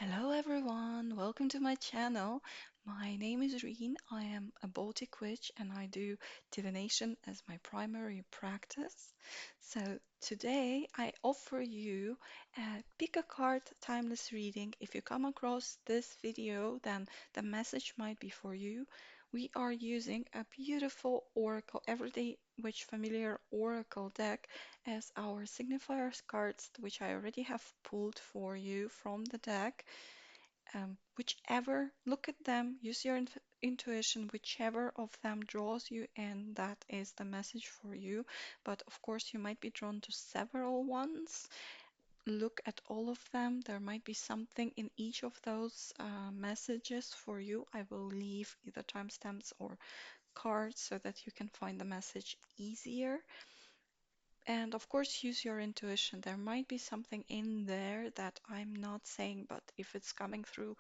Hello everyone, welcome to my channel. My name is Reen. I am a Baltic witch and I do divination as my primary practice. So today I offer you a pick a card timeless reading. If you come across this video, then the message might be for you. We are using a beautiful oracle, everyday witch familiar oracle deck as our signifiers cards, which I already have pulled for you from the deck. Whichever, look at them, use your intuition, whichever of them draws you in, that is the message for you. But of course, you might be drawn to several ones. Look at all of them. There might be something in each of those messages for you. I will leave either timestamps or cards so that you can find the message easier. And of course, use your intuition. There might be something in there that I'm not saying, but if it's coming through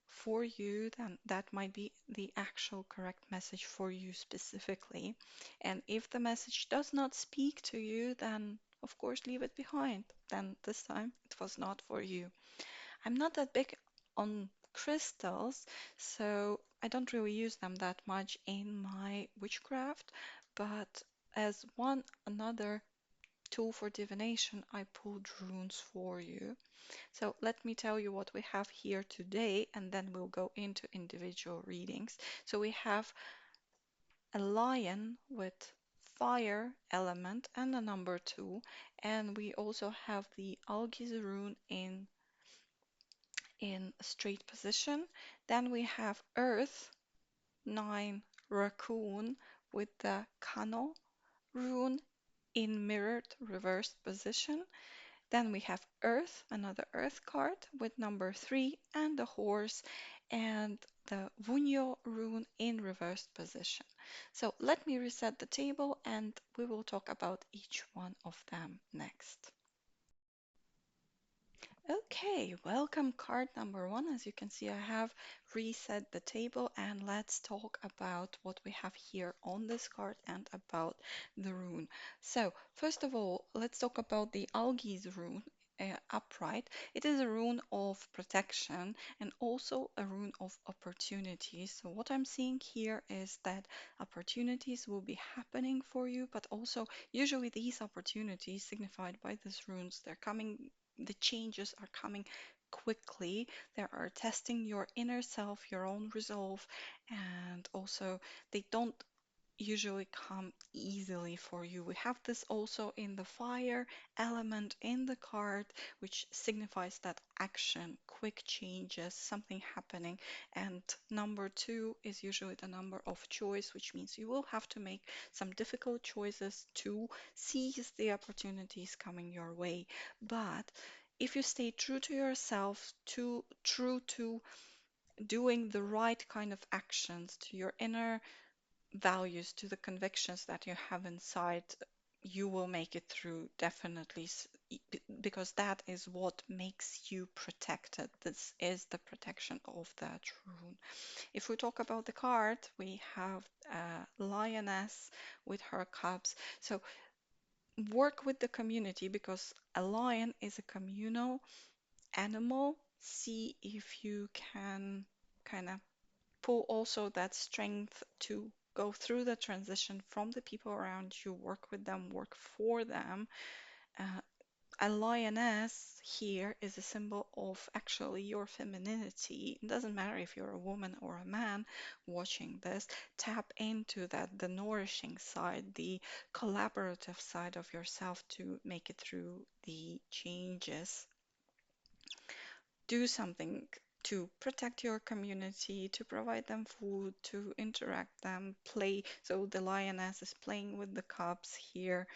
for you, then that might be the actual correct message for you specifically. And if the message does not speak to you, then of course leave it behind. Then this time it was not for you. I'm not that big on crystals, so I don't really use them that much in my witchcraft, but as one another tool for divination, I pulled runes for you. So let me tell you what we have here today, and then we'll go into individual readings. So we have a lion with fire element and a number 2, and we also have the Algiz rune in straight position. Then we have earth 9 raccoon with the Kano rune in mirrored reversed position. Then we have Earth, another Earth card with number 3 and the horse and the Wunjo rune in reversed position. So let me reset the table and we will talk about each one of them next. Okay, welcome card number 1. As you can see, I have reset the table and let's talk about what we have here on this card and about the rune. So, first of all, let's talk about the Algiz rune. Upright. It is a rune of protection and also a rune of opportunities. So, what I'm seeing here is that opportunities will be happening for you, but also usually these opportunities signified by these runes, they're coming, the changes are coming quickly. They are testing your inner self, your own resolve, and also they don't usually come easily for you. We have this also in the fire element in the card, which signifies that action, quick changes, something happening. And number 2 is usually the number of choice, which means you will have to make some difficult choices to seize the opportunities coming your way. But if you stay true to yourself, true to doing the right kind of actions, to your inner values, to the convictions that you have inside, you will make it through definitely, because that is what makes you protected. This is the protection of that rune. If we talk about the card, we have a lioness with her cubs. So work with the community because a lion is a communal animal. See if you can kind of pull also that strength to go through the transition from the people around you, work with them, work for them. Uh, a lioness here is a symbol of actually your femininity. It doesn't matter if you're a woman or a man watching this, tap into that, the nourishing side, the collaborative side of yourself to make it through the changes. Do something to protect your community, to provide them food, to interact them, play. So the lioness is playing with the cubs here.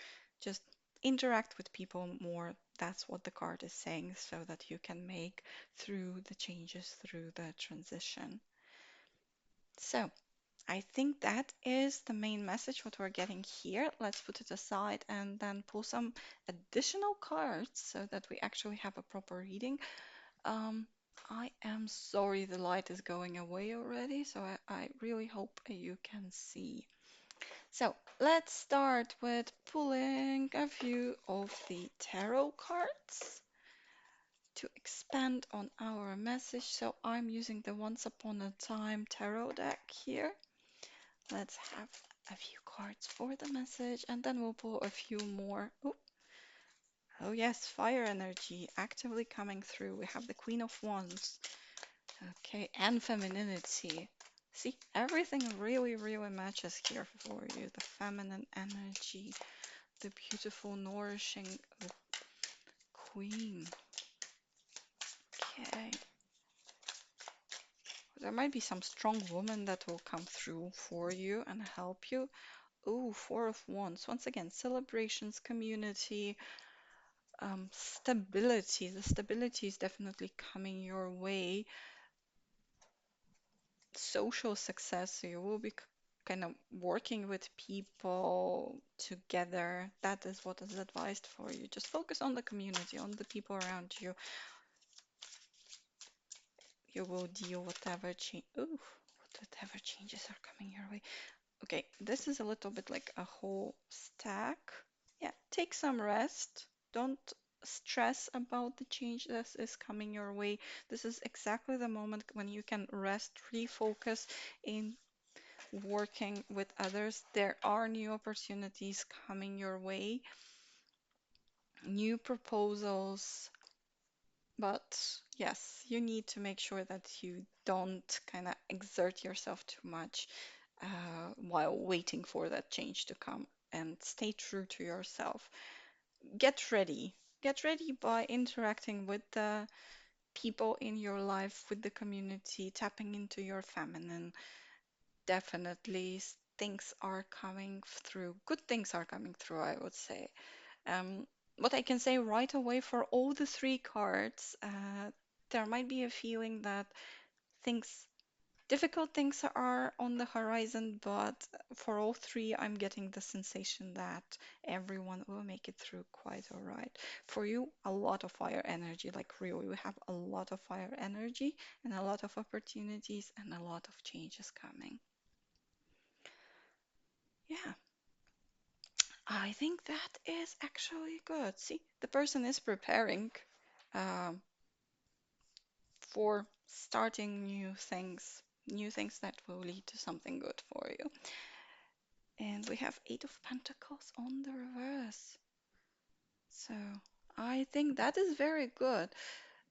Just interact with people more. That's what the card is saying, so that you can make through the changes, through the transition. So I think that is the main message what we're getting here. Let's put it aside and then pull some additional cards so that we actually have a proper reading. Um, I am sorry the light is going away already, so I really hope you can see. So let's start with pulling a few of the tarot cards to expand on our message, so I'm using the Once Upon a Time tarot deck here. Let's have a few cards for the message, and then we'll pull a few more. Oh yes, fire energy actively coming through. We have the Queen of Wands. Okay, and femininity. See, everything really, really matches here for you. The feminine energy, the beautiful, nourishing queen. Okay. There might be some strong woman that will come through for you and help you. Oh, Four of Wands. Once again, celebrations, community, stability. The stability is definitely coming your way. Social success. So you will be kind of working with people together. That is what is advised for you. Just focus on the community, on the people around you. You will deal whatever change. Ooh, whatever changes are coming your way. Okay, this is a little bit like a whole stack. Yeah, take some rest. Don't stress about the change that is coming your way. This is exactly the moment when you can rest, refocus in working with others. There are new opportunities coming your way, new proposals, but yes, you need to make sure that you don't kind of exert yourself too much while waiting for that change to come, and stay true to yourself. Get ready. Get ready by interacting with the people in your life, with the community, tapping into your feminine. Definitely things are coming through. Good things are coming through, I would say. Um, what I can say right away for all the three cards, there might be a feeling that things, difficult things are on the horizon, but for all three, I'm getting the sensation that everyone will make it through quite all right. For you, a lot of fire energy, like really, we have a lot of fire energy and a lot of opportunities and a lot of changes coming. Yeah, I think that is actually good. See, the person is preparing um, for starting new things that will lead to something good for you. And we have Eight of Pentacles on the reverse. So I think that is very good.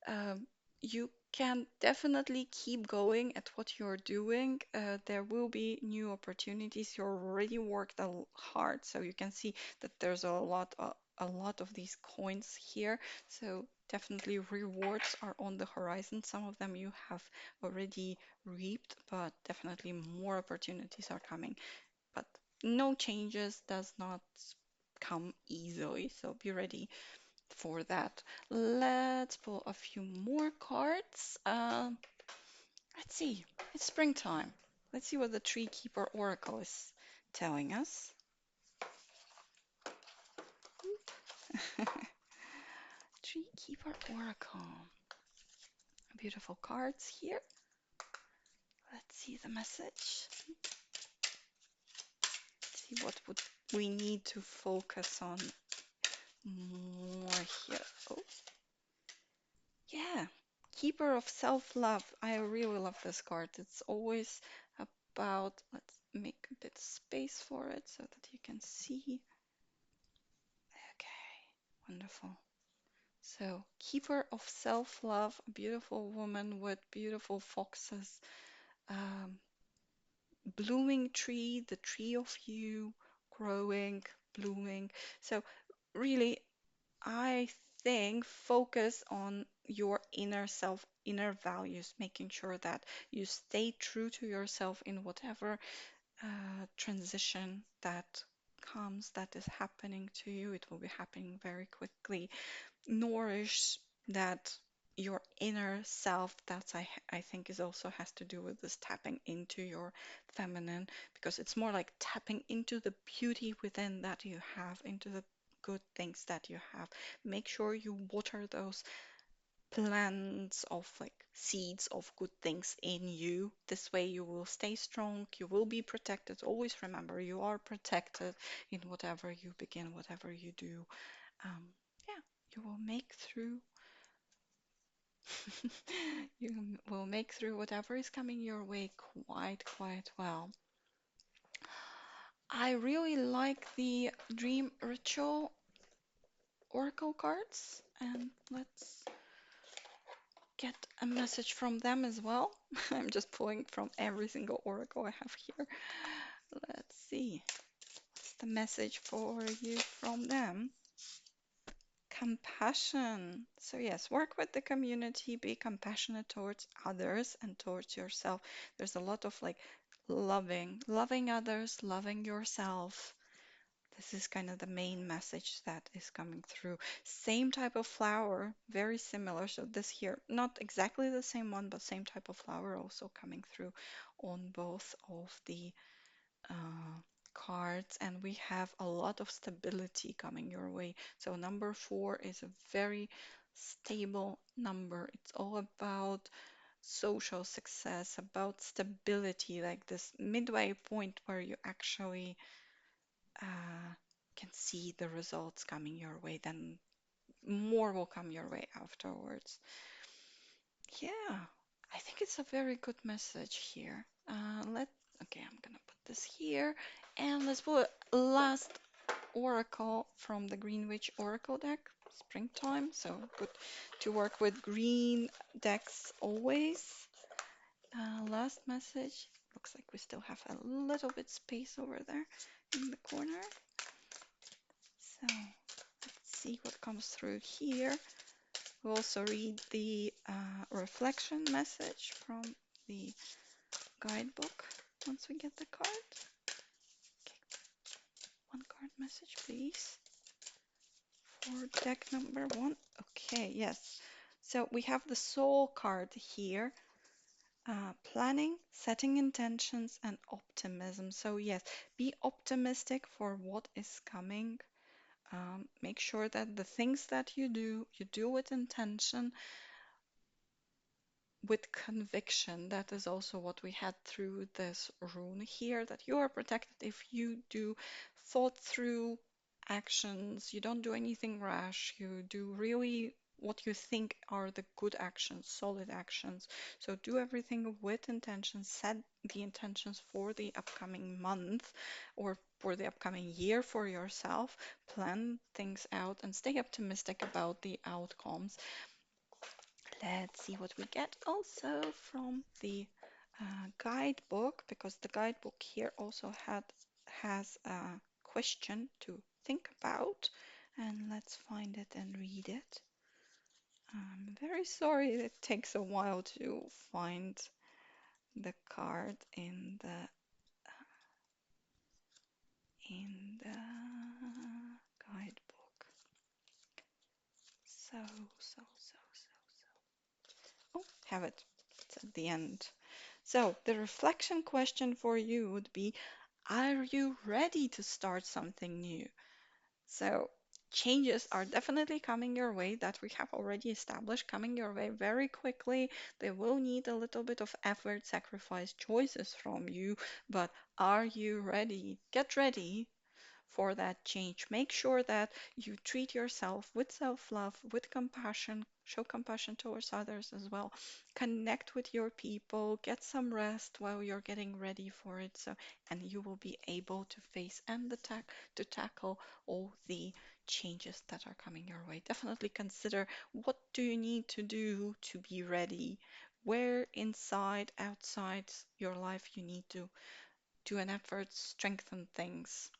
um, you can definitely keep going at what you're doing. There will be new opportunities. You already worked hard, so you can see that there's a lot of these coins here. So definitely rewards are on the horizon. Some of them you have already reaped, but definitely more opportunities are coming. But no changes does not come easily, so be ready for that. Let's pull a few more cards. Let's see. It's springtime. Let's see what the Tree Keeper Oracle is telling us. Tree Keeper Oracle. Beautiful cards here. Let's see the message. See what would we need to focus on more here. Oh, yeah. Keeper of self-love. I really love this card. It's always about, let's make a bit space for it so that you can see. Okay, wonderful. So, keeper of self-love, a beautiful woman with beautiful foxes, um, blooming tree, the tree of you, growing, blooming. So, really, I think focus on your inner self, inner values, making sure that you stay true to yourself in whatever transition that comes, that is happening to you. It will be happening very quickly. Nourish that your inner self. That's I think is also has to do with this tapping into your feminine, because it's more like tapping into the beauty within that you have, into the good things that you have. Make sure you water those plants of like seeds of good things in you. This way you will stay strong, you will be protected. Always remember you are protected in whatever you begin, whatever you do. Um, yeah, you will make through You will make through whatever is coming your way quite well. I really like the Dream Ritual Oracle cards, and let's get a message from them as well. I'm just pulling from every single oracle I have here. Let's see. What's the message for you from them? Compassion. So, yes, work with the community, be compassionate towards others and towards yourself. There's a lot of like loving others, loving yourself. This is kind of the main message that is coming through. Same type of flower, very similar. So this here, not exactly the same one, but same type of flower also coming through on both of the uh, cards. And we have a lot of stability coming your way. So number 4 is a very stable number. It's all about social success, about stability, like this midway point where you actually uh, can see the results coming your way, then more will come your way afterwards. Yeah, I think it's a very good message here. Okay, I'm gonna put this here and let's put last oracle from the Green Witch Oracle deck, springtime. So good to work with green decks always. Last message. Looks like we still have a little bit space over there in the corner. So let's see what comes through here. We'll also read the reflection message from the guidebook once we get the card. Okay, one card message, please, for deck number 1. Okay, yes. So we have the soul card here. Planning, setting intentions, and optimism. So, yes, be optimistic for what is coming. Make sure that the things that you do with intention, with conviction. That is also what we had through this rune here, that you are protected if you do thought through actions, you don't do anything rash, you do really what you think are the good actions, solid actions. So do everything with intention, set the intentions for the upcoming month or for the upcoming year for yourself, plan things out and stay optimistic about the outcomes. Let's see what we get also from the guidebook, because the guidebook here also has a question to think about. And let's find it and read it. I'm very sorry it takes a while to find the card in the guidebook. So, so, so, so, so. Oh, have it. It's at the end. So, the reflection question for you would be, are you ready to start something new? So, changes are definitely coming your way that we have already established, coming your way very quickly. They will need a little bit of effort, sacrifice, choices from you, but are you ready? Get ready for that change. Make sure that you treat yourself with self love, with compassion, show compassion towards others as well. Connect with your people, get some rest while you're getting ready for it. So, and you will be able to face and to tackle all the changes that are coming your way. Definitely consider, what do you need to do to be ready? Where inside, outside your life you need to do an effort, strengthen things,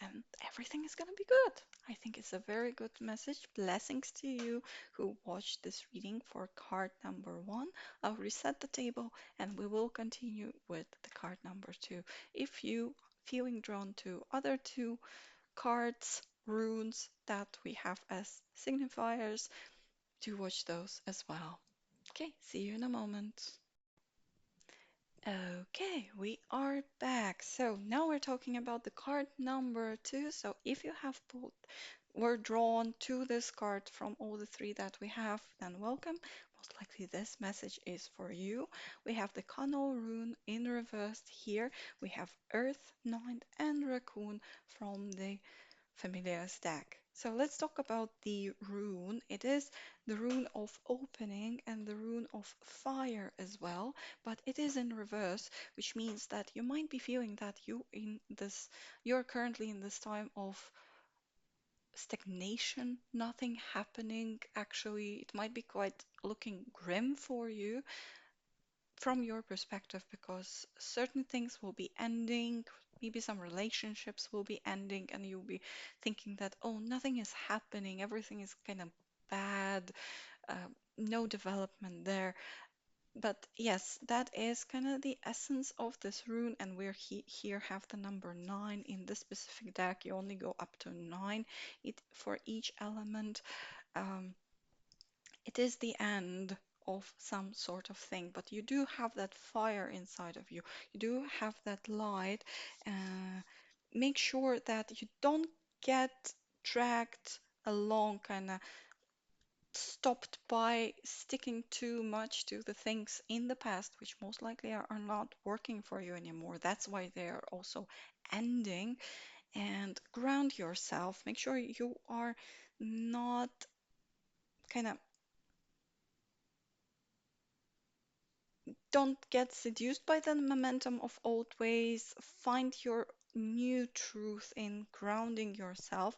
and everything is going to be good. I think it's a very good message. Blessings to you who watched this reading for card number 1. I'll reset the table and we will continue with the card number 2. If you feeling drawn to other 2 cards, runes that we have as signifiers, do watch those as well. Okay, see you in a moment. Okay, we are back. So now we're talking about the card number 2. So if you have pulled, were drawn to this card from all the 3 that we have, then welcome. Most likely this message is for you. We have the Kano rune in reverse here. We have Earth, Nine, and Raccoon from the Familiar stack. So let's talk about the rune. It is the rune of opening and the rune of fire as well, but it is in reverse, which means that you might be feeling that you're currently in this time of stagnation, nothing happening. Actually, it might be quite looking grim for you from your perspective because certain things will be ending, maybe some relationships will be ending, and you'll be thinking that, oh, nothing is happening, everything is kind of bad, no development there. But yes, that is kind of the essence of this rune, and we're here have the number 9 in this specific deck. You only go up to 9 for each element. Um, it is the end of some sort of thing, but you do have that fire inside of you. You do have that light. Uh, Make sure that you don't get dragged along, kind of stopped by sticking too much to the things in the past, which most likely are not working for you anymore. That's why they are also ending. And ground yourself. Make sure you are not kind of don't get seduced by the momentum of old ways. Find your new truth in grounding yourself.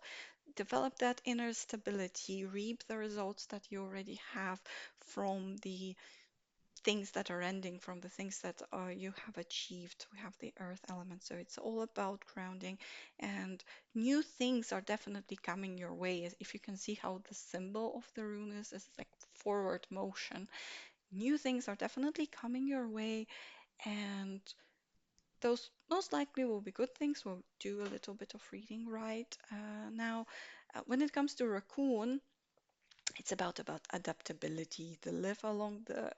Develop that inner stability. Reap the results that you already have from the things that are ending, from the things that you have achieved. We have the earth element, so it's all about grounding, and new things are definitely coming your way. If you can see how the symbol of the rune is like forward motion, new things are definitely coming your way, and those most likely will be good things. We'll do a little bit of reading right now. When it comes to Raccoon, it's about adaptability. They live along the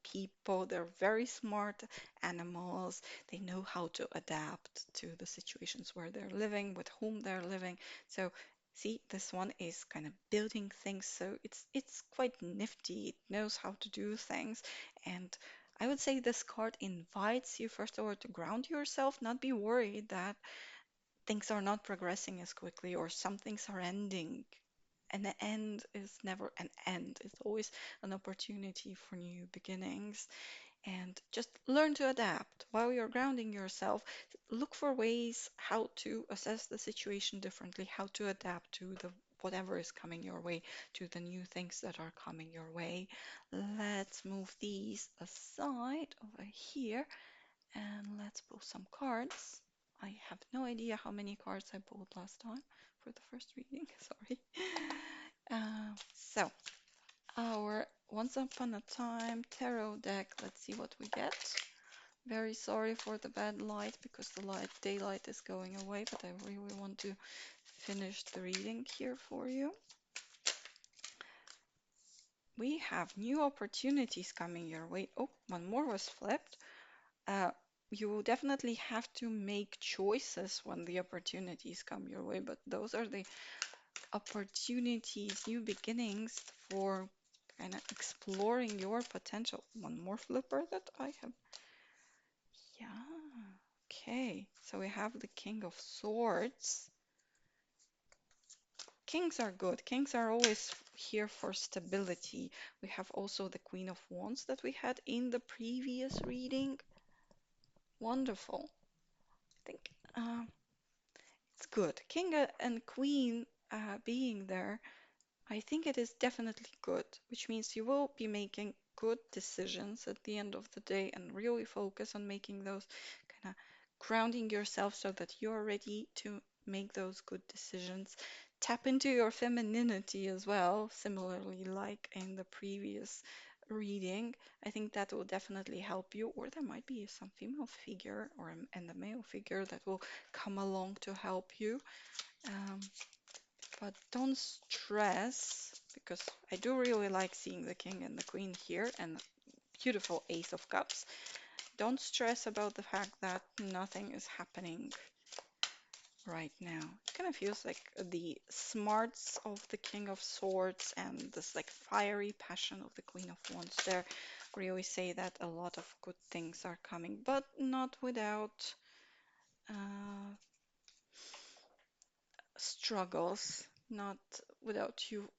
people. They're very smart animals. They know how to adapt to the situations where they're living, with whom they're living. So see, this one is kind of building things. So it's quite nifty. It knows how to do things. And I would say this card invites you, first of all, to ground yourself, not be worried that things are not progressing as quickly or some things are ending. And the end is never an end, it's always an opportunity for new beginnings. And just learn to adapt while you're grounding yourself. Look for ways how to assess the situation differently, how to adapt to the whatever is coming your way, to the new things that are coming your way. Let's move these aside over here and let's pull some cards. I have no idea how many cards I pulled last time for the first reading. Sorry. So, our Once Upon a Time tarot deck. Let's see what we get. Very sorry for the bad light because the daylight is going away, but I really want to finish the reading here for you. We have new opportunities coming your way. Oh, one more was flipped. Uh, you will definitely have to make choices when the opportunities come your way, but those are the opportunities, new beginnings for kind of exploring your potential. One more flipper that I have. Yeah. Okay. So we have the King of Swords. Kings are good. Kings are always here for stability. We have also the Queen of Wands that we had in the previous reading. Wonderful. I think it's good. King and Queen being there, I think it is definitely good, which means you will be making good decisions at the end of the day and really focus on making those kind of grounding yourself so that you're ready to make those good decisions. Tap into your femininity as well, similarly, like in the previous reading. I think that will definitely help you, or there might be some female figure and a male figure that will come along to help you. Um, but don't stress, because I do really like seeing the king and the queen here and beautiful ace of cups. Don't stress about the fact that nothing is happening right now. It kind of feels like the smarts of the king of swords and this like fiery passion of the queen of wands there really say that a lot of good things are coming, but not without uh, struggles. not without you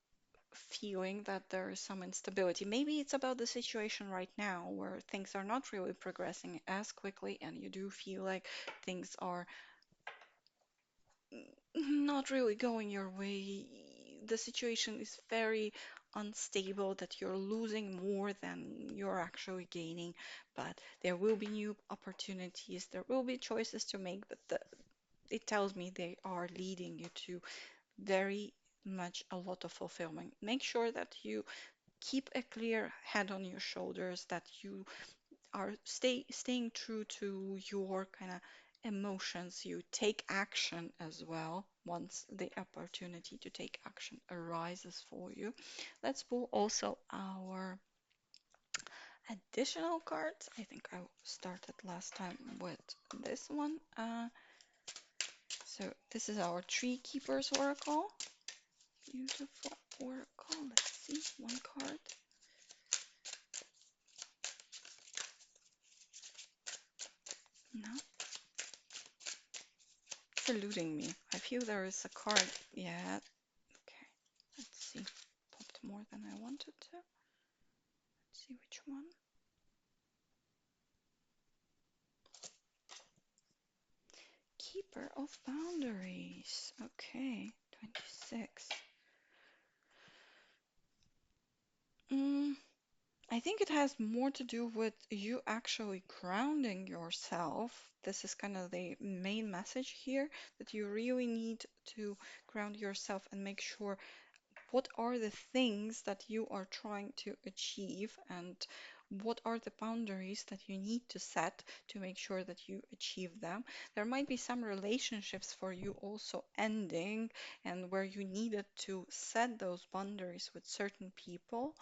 feeling that there is some instability. Maybe it's about the situation right now where things are not really progressing as quickly and you do feel like things are not really going your way. The situation is very unstable, that you're losing more than you're actually gaining, but there will be new opportunities, there will be choices to make, but it tells me they are leading you to very much a lot of fulfillment. Make sure that you keep a clear head on your shoulders, that you are staying true to your kind of emotions. You take action as well once the opportunity to take action arises for you. Let's pull also our additional cards. I think I started last time with this one. So this is our Tree Keepers Oracle. Beautiful oracle. Let's see, one card. No, it's eluding me. I feel there is a card. Yeah. Okay. Let's see. Popped more than I wanted to. Let's see which one. Keeper of Boundaries. Okay. 26. Mm, I think it has more to do with you actually grounding yourself. This is kind of the main message here, that you really need to ground yourself and make sure what are the things that you are trying to achieve and what are the boundaries that you need to set to make sure that you achieve them. There might be some relationships for you also ending and where you needed to set those boundaries with certain people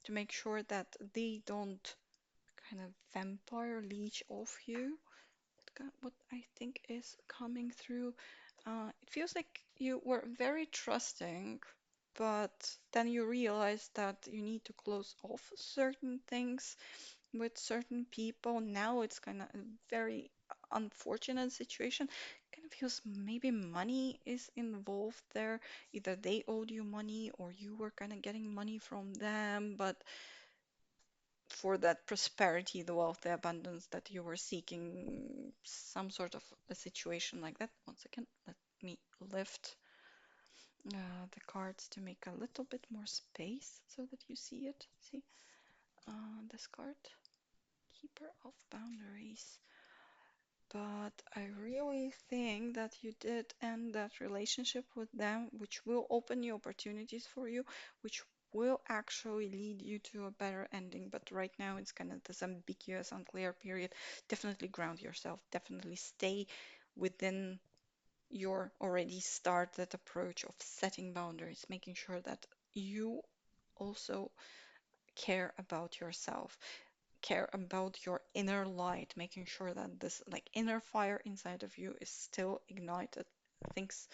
to make sure that they don't kind of vampire leech off you. What I think is coming through, it feels like you were very trusting, but then you realize that you need to close off certain things with certain people. Now it's kind of a very unfortunate situation. Kind of feels maybe money is involved there. Either they owed you money or you were kind of getting money from them, but for that prosperity, the wealth, the abundance that you were seeking, some sort of a situation like that. Once again, let me lift the cards to make a little bit more space so that you see it. See, this card, Keeper of Boundaries. But I really think that you did end that relationship with them, which will open new opportunities for you, which will actually lead you to a better ending. But right now, it's kind of this ambiguous, unclear period. Definitely ground yourself, definitely stay within your already started approach of setting boundaries, making sure that you also care about yourself, care about your inner light, making sure that this like inner fire inside of you is still ignited. Things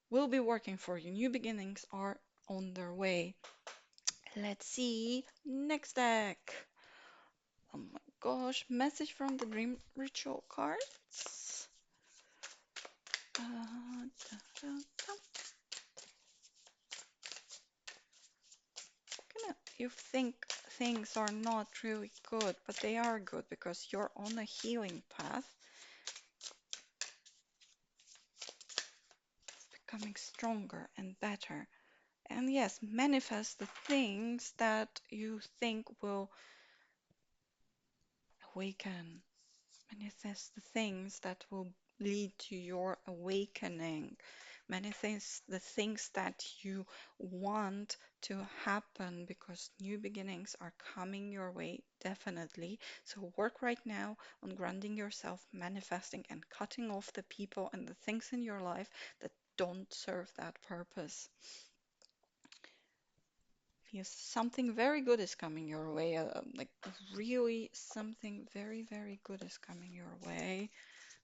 will be working for you. New beginnings are on their way. Let's see next deck. Oh my gosh, message from the dream ritual cards. Da, da, da. You think things are not really good, but they are good because you're on a healing path, becoming stronger and better. And yes, manifest the things that you think will awaken. Manifest the things that will lead to your awakening. Manifest the things that you want to happen because new beginnings are coming your way, definitely. So work right now on grounding yourself, manifesting, and cutting off the people and the things in your life that don't serve that purpose. Yes, something very good is coming your way. Like really something very, very good is coming your way.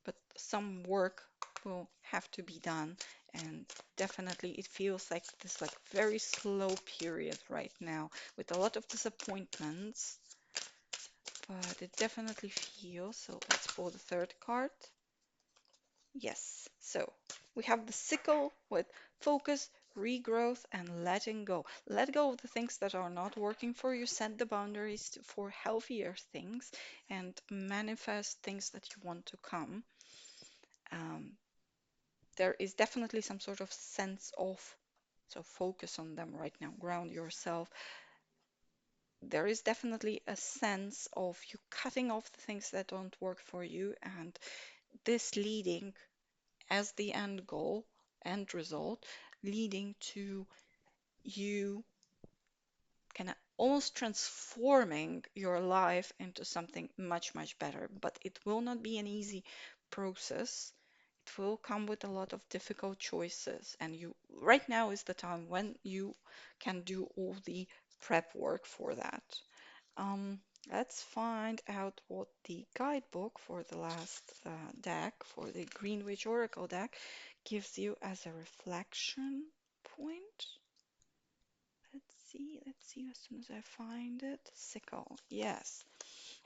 But some work will have to be done. And definitely it feels like this like very slow period right now with a lot of disappointments. But it definitely feels. So let's pull the third card. Yes. So we have the sickle with focus, regrowth, and letting go. Let go of the things that are not working for you, set the boundaries for healthier things, and manifest things that you want to come. Um, there is definitely some sort of sense of, so focus on them right now, ground yourself. There is definitely a sense of you cutting off the things that don't work for you, and this leading as the end goal, end result, leading to you kind of almost transforming your life into something much, much better. But it will not be an easy process. It will come with a lot of difficult choices. And you, right now is the time when you can do all the prep work for that. Um, let's find out what the guidebook for the last deck, for the Green Witch Oracle deck, gives you as a reflection point. Let's see as soon as I find it. Sickle, yes.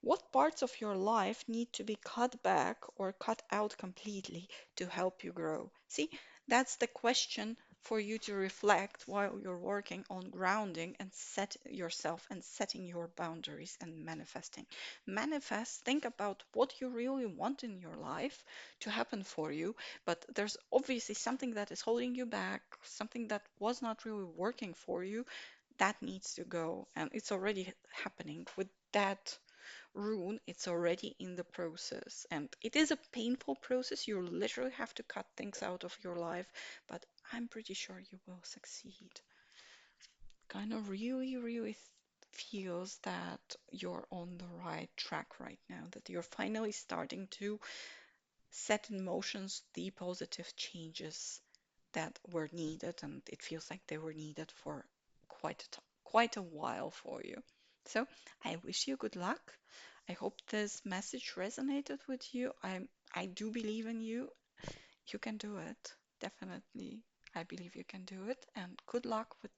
What parts of your life need to be cut back or cut out completely to help you grow? See, that's the question for you to reflect while you're working on grounding and set yourself and setting your boundaries and manifesting. Manifest, think about what you really want in your life to happen for you, but there's obviously something that is holding you back, something that was not really working for you that needs to go, and it's already happening with that rune. It's already in the process, and it is a painful process. You literally have to cut things out of your life, but I'm pretty sure you will succeed. Kind of really feels that you're on the right track right now, that you're finally starting to set in motions the positive changes that were needed, and it feels like they were needed for quite a while for you. So I wish you good luck. I hope this message resonated with you. I do believe in you. You can do it. Definitely. I believe you can do it. And good luck with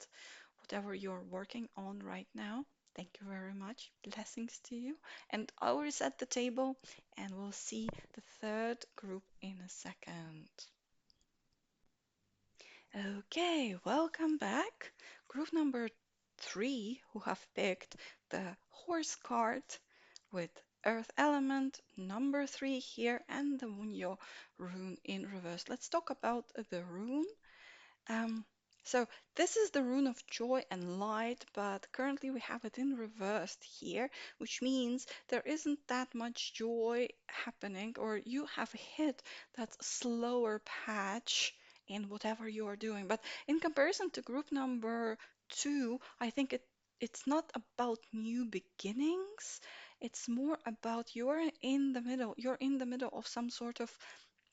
whatever you're working on right now. Thank you very much. Blessings to you. And I'll reset the table and we'll see the third group in a second. Okay, welcome back. Group number three, who have picked the horse card with earth element, number three here, and the Wunjo rune in reverse. Let's talk about the rune. Um, so this is the rune of joy and light, but currently we have it in reversed here, which means there isn't that much joy happening, or you have hit that slower patch in whatever you are doing. But in comparison to group number two, I think it's not about new beginnings. It's more about you're in the middle of some sort of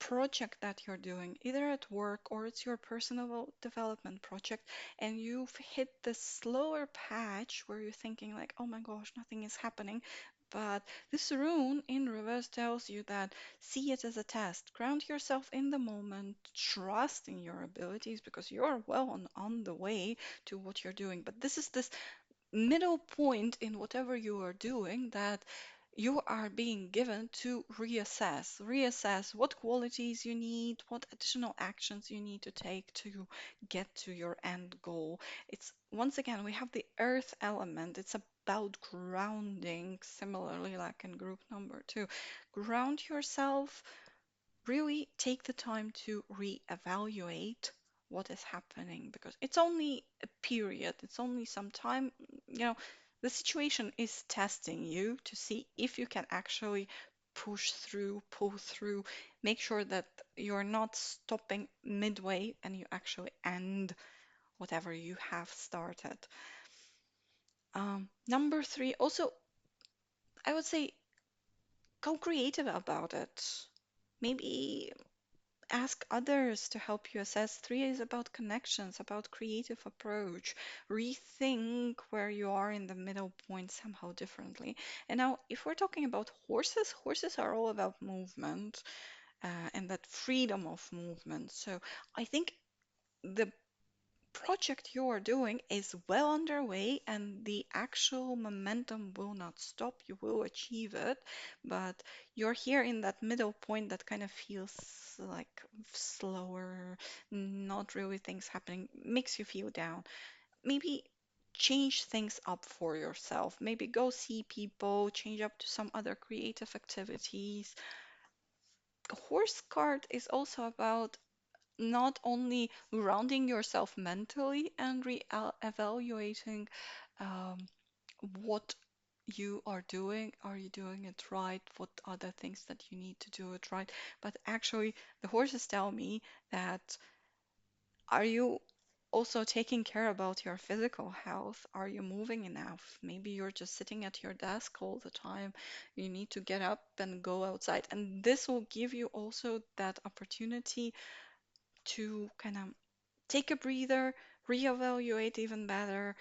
project that you're doing, either at work or it's your personal development project, and you've hit the slower patch where you're thinking like, oh my gosh, nothing is happening. But this rune in reverse tells you that see it as a test. Ground yourself in the moment, trust in your abilities because you're well on the way to what you're doing. But this is this middle point in whatever you are doing that you are being given to reassess what qualities you need, what additional actions you need to take to get to your end goal. It's once again, we have the earth element. It's about grounding, similarly like in group number two. Ground yourself, really take the time to reevaluate what is happening because it's only a period, it's only some time. You know, the situation is testing you to see if you can actually push through, pull through, make sure that you're not stopping midway and you actually end whatever you have started. Number three, also, I would say go creative about it. Maybe ask others to help you assess. Three is about connections, about creative approach. Rethink where you are in the middle point somehow differently. And now, if we're talking about horses, horses are all about movement and that freedom of movement. So I think the project you are doing is well underway and the actual momentum will not stop. You will achieve it, but you're here in that middle point that kind of feels like slower, not really things happening, makes you feel down. Maybe change things up for yourself. Maybe go see people, change up to some other creative activities. Horse card is also about not only grounding yourself mentally and re-evaluating um, what you are doing. Are you doing it right? What are the things that you need to do it right? But actually, the horses tell me that are you also taking care about your physical health? Are you moving enough? Maybe you're just sitting at your desk all the time. You need to get up and go outside. And this will give you also that opportunity to kind of take a breather, reevaluate even better,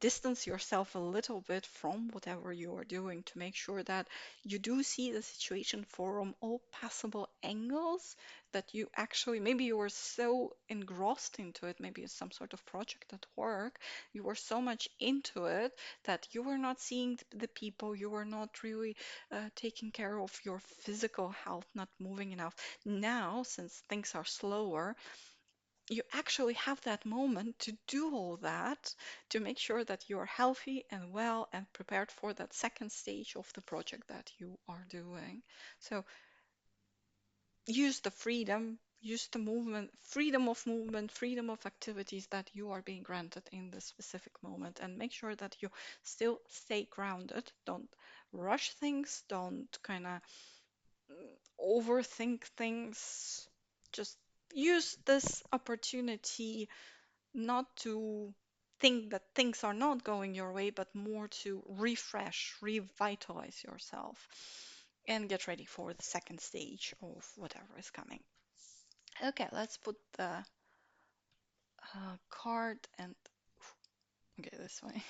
distance yourself a little bit from whatever you are doing to make sure that you do see the situation from all possible angles, that you actually, maybe you were so engrossed into it, maybe it's some sort of project at work, you were so much into it that you were not seeing the people, you were not really taking care of your physical health, not moving enough. Now, since things are slower, you actually have that moment to do all that to make sure that you are healthy and well and prepared for that second stage of the project that you are doing. So use the freedom, use the movement, freedom of activities that you are being granted in this specific moment, and make sure that you still stay grounded. Don't rush things, don't kind of overthink things. Just use this opportunity not to think that things are not going your way, but more to refresh, revitalize yourself, and get ready for the second stage of whatever is coming. Okay, let's put the card and okay, this way.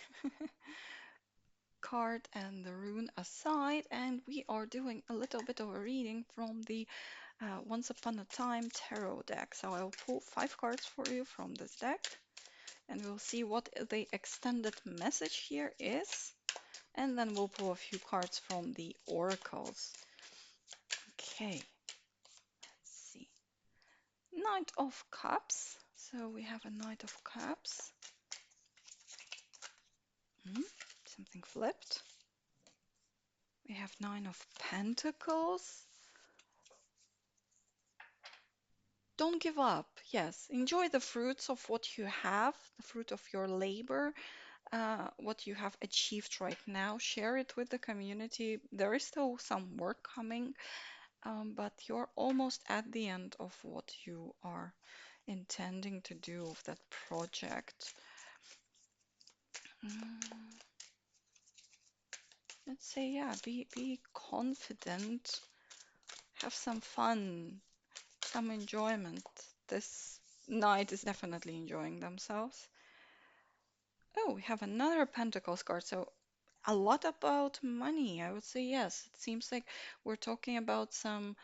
Card and the rune aside, and we are doing a little bit of a reading from the Once Upon a Time tarot deck. So I'll pull 5 cards for you from this deck, and we'll see what the extended message here is. And then we'll pull a few cards from the oracles. Okay, let's see. Knight of Cups. So we have a Knight of Cups. Something flipped. We have Nine of Pentacles. Don't give up. Yes, enjoy the fruits of what you have, the fruit of your labor, what you have achieved right now. Share it with the community. There is still some work coming, but you're almost at the end of what you are intending to do of that project. Mm, let's say, yeah, be confident, have some fun, some enjoyment. This knight is definitely enjoying themselves. Oh, we have another Pentacles card. So a lot about money. I would say yes. It seems like we're talking about some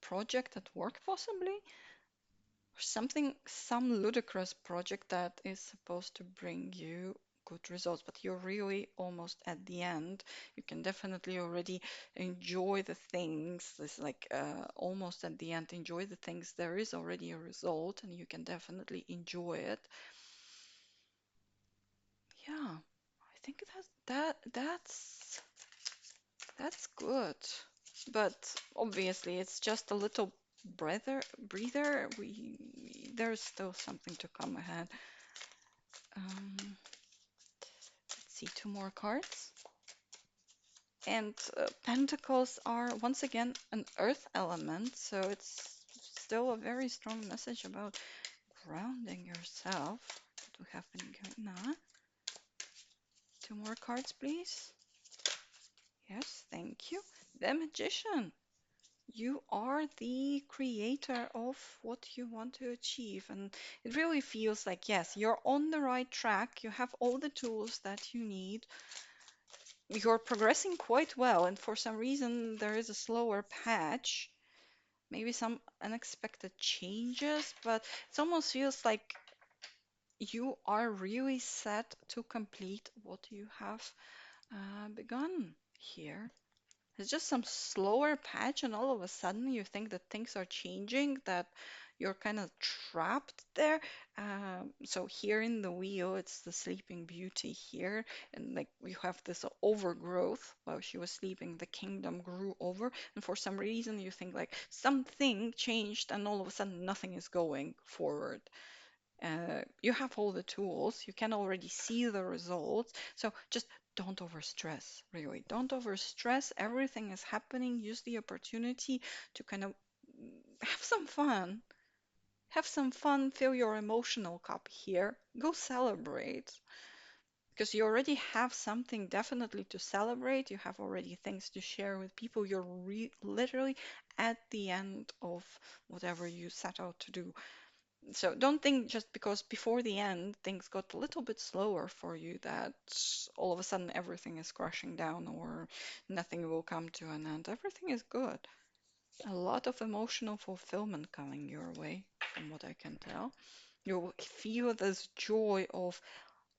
project at work, possibly, or something, some ludicrous project that is supposed to bring you good results, but you're really almost at the end. You can definitely already enjoy the things. It's like almost at the end, enjoy the things. There is already a result, and you can definitely enjoy it. Yeah, I think that's good. But obviously, it's just a little breather. There's still something to come ahead. Let's see, 2 more cards. And Pentacles are once again an earth element, so it's still a very strong message about grounding yourself. What do we have in Ghana? 2 more cards, please. Yes, thank you. The Magician. You are the creator of what you want to achieve, and it really feels like, yes, you're on the right track. You have all the tools that you need. You're progressing quite well, and for some reason, there is a slower patch, maybe some unexpected changes, but it almost feels like you are really set to complete what you have begun here. It's just some slower patch, and all of a sudden you think that things are changing, that you're kind of trapped there. So here in the wheel, it's the Sleeping Beauty here, and like you have this overgrowth. While she was sleeping, the kingdom grew over, and for some reason you think like something changed, and all of a sudden nothing is going forward. You have all the tools, you can already see the results. So just don't overstress, really. Don't overstress. Everything is happening. Use the opportunity to kind of have some fun. Have some fun, fill your emotional cup here. Go celebrate. Because you already have something definitely to celebrate. You have already things to share with people. You're literally at the end of whatever you set out to do. So don't think just because before the end things got a little bit slower for you that all of a sudden everything is crashing down or nothing will come to an end. Everything is good. A lot of emotional fulfillment coming your way, from what I can tell. You'll feel this joy of,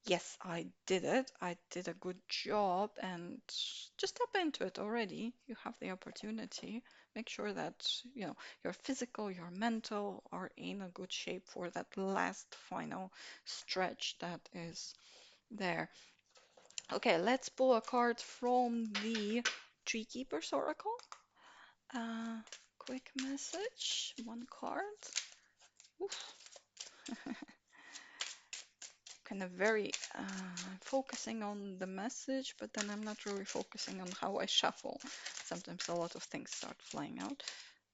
yes, I did it. I did a good job, and just tap into it already. You have the opportunity. Make sure that, your physical, your mental are in a good shape for that last final stretch that is there. Okay, let's pull a card from the Tree Keeper's Oracle. Uh, Quick message, one card. Oof. Kind of very focusing on the message, but then I'm not really focusing on how I shuffle. Sometimes a lot of things start flying out.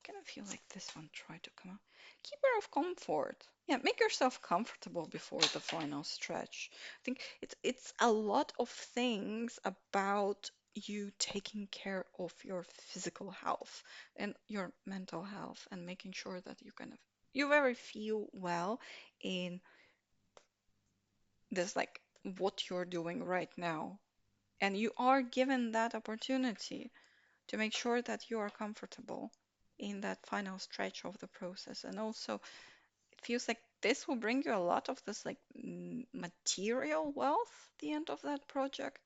Kind of feel like this one tried to come out. Keeper of comfort. Yeah, make yourself comfortable before the final stretch. I think it's a lot of things about you taking care of your physical health and your mental health and making sure that you very feel well in this, like what you're doing right now. And you are given that opportunity to make sure that you are comfortable in that final stretch of the process. And also, it feels like this will bring you a lot of this like material wealth at the end of that project.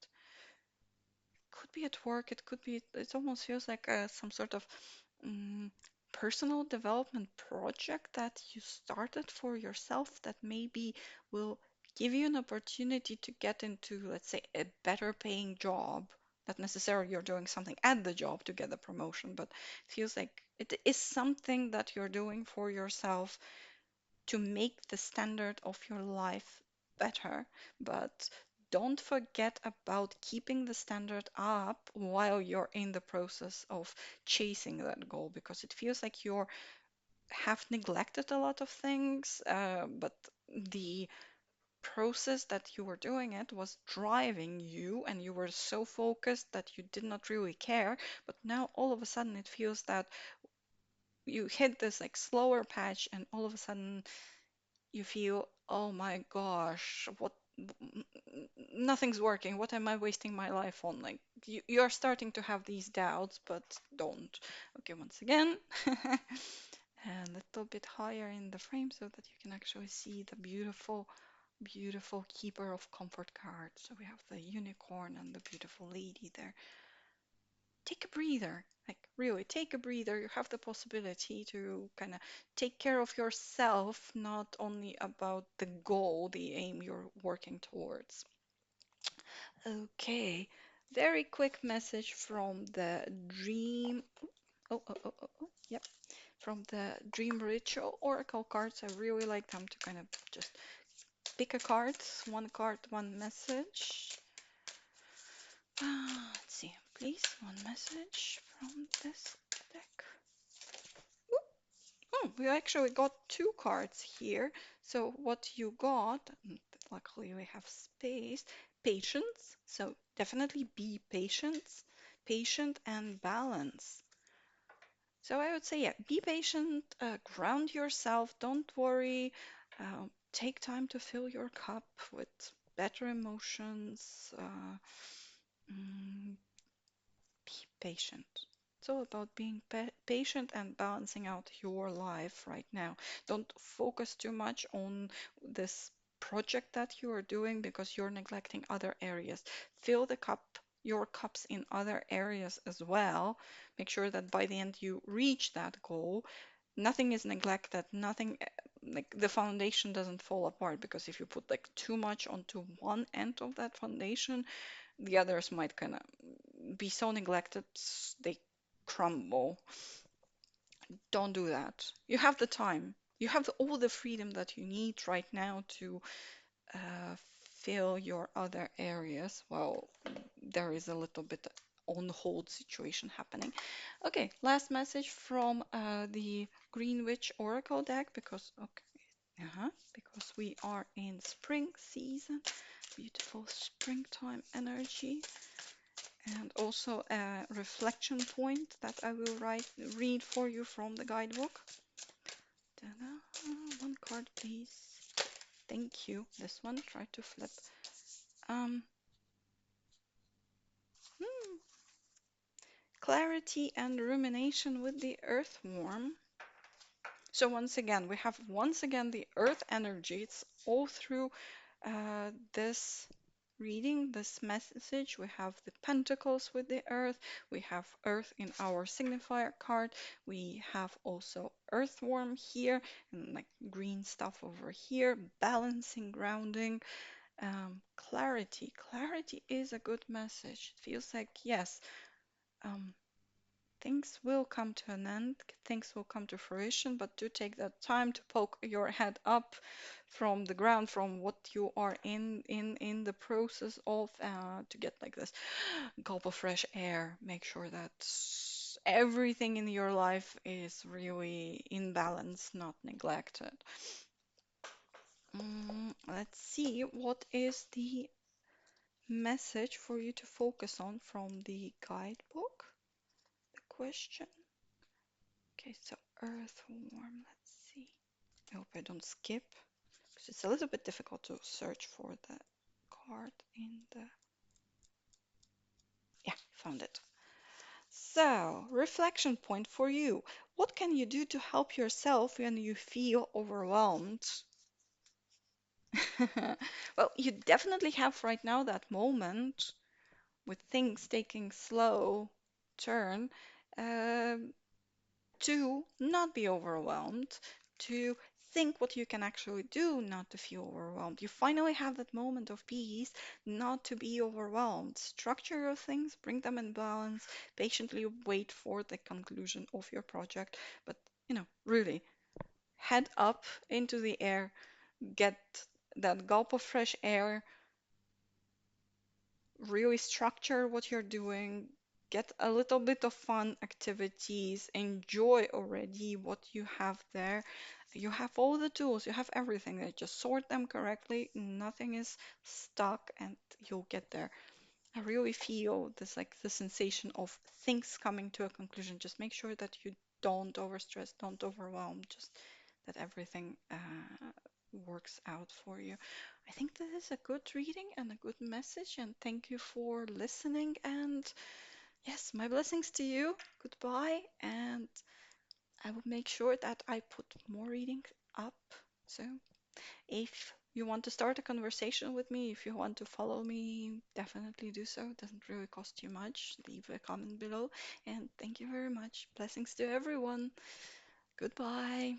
Could be at work, it could be, it almost feels like some sort of mm, personal development project that you started for yourself that maybe will give you an opportunity to get into, let's say, a better paying job. Not necessarily you're doing something at the job to get a promotion, but it feels like it is something that you're doing for yourself to make the standard of your life better. But don't forget about keeping the standard up while you're in the process of chasing that goal, because it feels like you have neglected a lot of things, but the process that you were doing it was driving you and you were so focused that you did not really care. But now all of a sudden it feels that you hit this like slower patch and all of a sudden you feel, oh my gosh, nothing's working. What am I wasting my life on? Like you're starting to have these doubts, but don't. Okay, once again, a little bit higher in the frame so that you can actually see the beautiful, beautiful Keeper of Comfort card. So we have the unicorn and the beautiful lady there. Take a breather. Like, really, take a breather. You have the possibility to kind of take care of yourself, not only about the goal, the aim you're working towards. Okay, very quick message from the dream. Yep, from the Dream Ritual Oracle cards. I really like them to kind of just pick a card, one message. Let's see, please, one message from this deck. Oh, we actually got two cards here. So what you got, luckily we have space, patience. So definitely be patient and balance. So I would say, yeah, be patient, ground yourself, don't worry, take time to fill your cup with better emotions. Mm, be patient. It's all about being patient and balancing out your life right now. Don't focus too much on this project that you are doing because you're neglecting other areas. Fill your cups in other areas as well. Make sure that by the end you reach that goal. Nothing is neglected, nothing like the foundation doesn't fall apart because if you put like too much onto one end of that foundation, the others might kind of be so neglected they crumble. Don't do that. You have the time. You have all the freedom that you need right now to uh, fill your other areas. Well, there is a little bit on hold situation happening. Okay, last message from the Green Witch Oracle deck because we are in spring season, beautiful springtime energy, and also a reflection point that I will read for you from the guidebook. Ta-da. One card, please. Thank you. This one, try to flip. Um, hmm, Clarity and rumination with the earthworm. So we have once again the earth energy. It's all through this reading, this message. We have the pentacles with the earth. We have earth in our signifier card. We have also earthworm here and like green stuff over here, balancing, grounding. Clarity. Clarity is a good message. It feels like, yes, um, things will come to an end, things will come to fruition, but do take that time to poke your head up from the ground, from what you are in the process of, to get like this gulp of fresh air. Make sure that everything in your life is really in balance, not neglected. Let's see, what is the message for you to focus on from the guidebook? The question. Okay, so earthworm. Let's see. I hope I don't skip because it's a little bit difficult to search for the card in the. Yeah, found it. So, reflection point for you. What can you do to help yourself when you feel overwhelmed? Well, you definitely have right now that moment with things taking slow turn. Um, to not be overwhelmed, to think what you can actually do not to feel overwhelmed. You finally have that moment of peace not to be overwhelmed. Structure your things, bring them in balance, patiently wait for the conclusion of your project. But, really, head up into the air, get that gulp of fresh air, really structure what you're doing, get a little bit of fun activities, enjoy already what you have there. You have all the tools, you have everything there. Just sort them correctly, nothing is stuck, and you'll get there. I really feel this like the sensation of things coming to a conclusion. Just make sure that you don't overstress, don't overwhelm, just that everything works out for you. I think this is a good reading and a good message, and thank you for listening. And yes, my blessings to you. Goodbye, and I will make sure that I put more reading up. So if you want to start a conversation with me, if you want to follow me, definitely do so. It doesn't really cost you much. Leave a comment below. And thank you very much. Blessings to everyone. Goodbye.